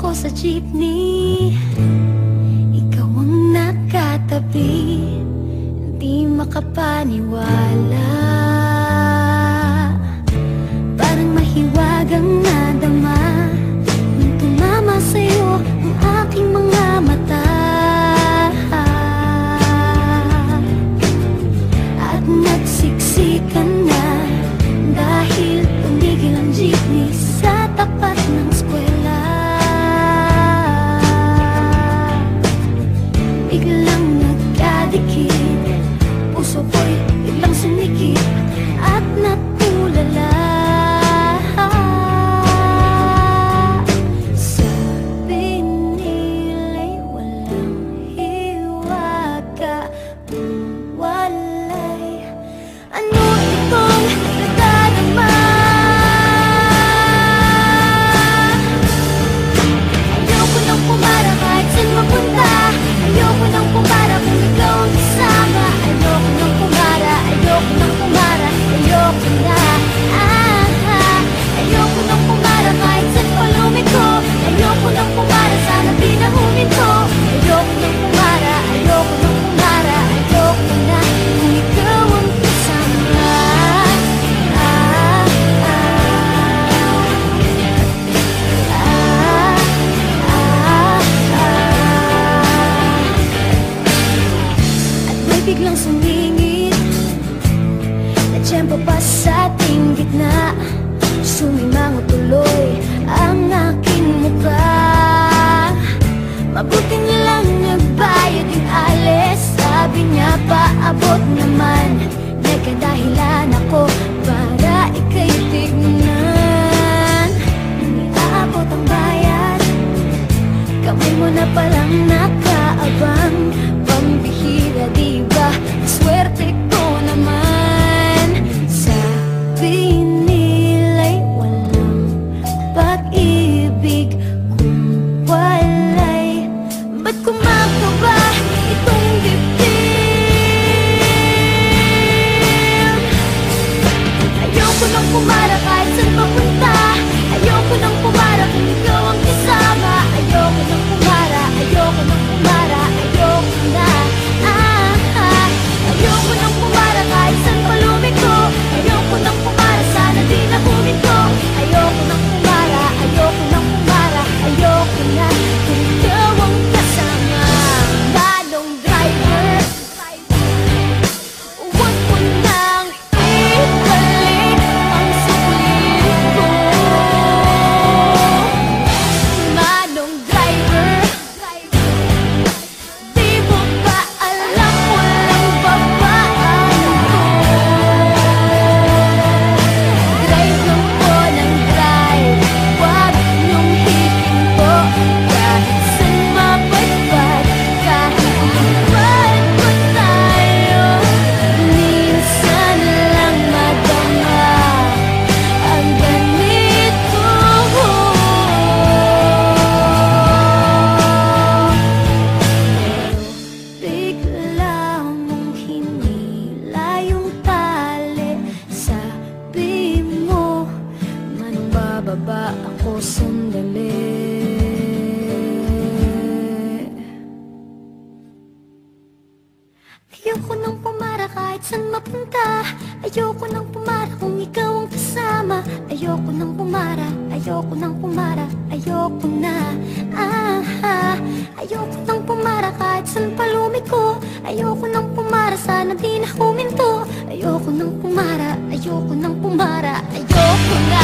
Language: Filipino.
ako sa jeepney, ikaw ang nakatabi, hindi makapaniwala. Parang mahiwagang nadama nung tumama sa'yo ang aking mga mata. At nagsiksikan na dahil tumigil ang jeepney sa tapat ng eskwela. Biglang nagkadikit, puso ko'y biglang sumikip at natulala. Sabi nila'y walang hiwaga, walay. Ano itong nagdadama? Ayoko nang pumara kahit saan mapunta. Ayoko nang pumara kung ikaw ang kasama. Ayoko nang pumara, ayoko nang pumara, ayoko na. Ayoko nang pumara kahit saan pa lumiko. Ayoko nang pumara, sana di na huminto. Ayoko nang pumara, ayoko nang pumara, ayoko na kung ikaw ang kasama. At may biglang sumingit na tiyempo pa sa ating gitna. Sumimangot tuloy ang aking mukha. Mabuti nilang nagbayad yung alis. Sabi niya paabot naman, may kadahilan ako para ika'y tignan. Nung iaabot ang bayad, kamay mo na palang nakaabang. Pambihira diba, swerte ko naman. Sabi nila'y walang pag-ibig kung walay. Ba't kumakaba itong dibdib? Ayoko nang pumara kahit saan papunta. Ayoko nang pumara kung ikaw ang kasama. Ayoko nang pumara, ayoko nang pumara, ayoko na. Ayoko nang pumara kahit saan pa lumiko. Ayoko nang pumara, sana di na huminto. Ayoko nang pumara, ayoko nang pumara, ayoko na kung ikaw ang kasama. Manong driver, huwag mo nang ibalik ang sulit ko. Manong driver, di mo ba alam walang babaan ko? Drive lang po ng drive, huwag niyong hihinto. Kahit saan mapadpad, kahit lumipad pa tayo, minsan lang madama ang ganito. Bigla mong hinila yung tali. Sabi mo, manong bababa ako sandali. Ayoko nang pumara kahit saan mapunta. Ayoko nang pumara kung ikaw ang kasama. Ayoko nang pumara, ayoko nang pumara, ayoko na. Ayoko nang pumara kahit saan pa lumiko. Ayoko nang pumara, sana di na huminto. Ayoko nang pumara, ayoko nang pumara, ayoko na.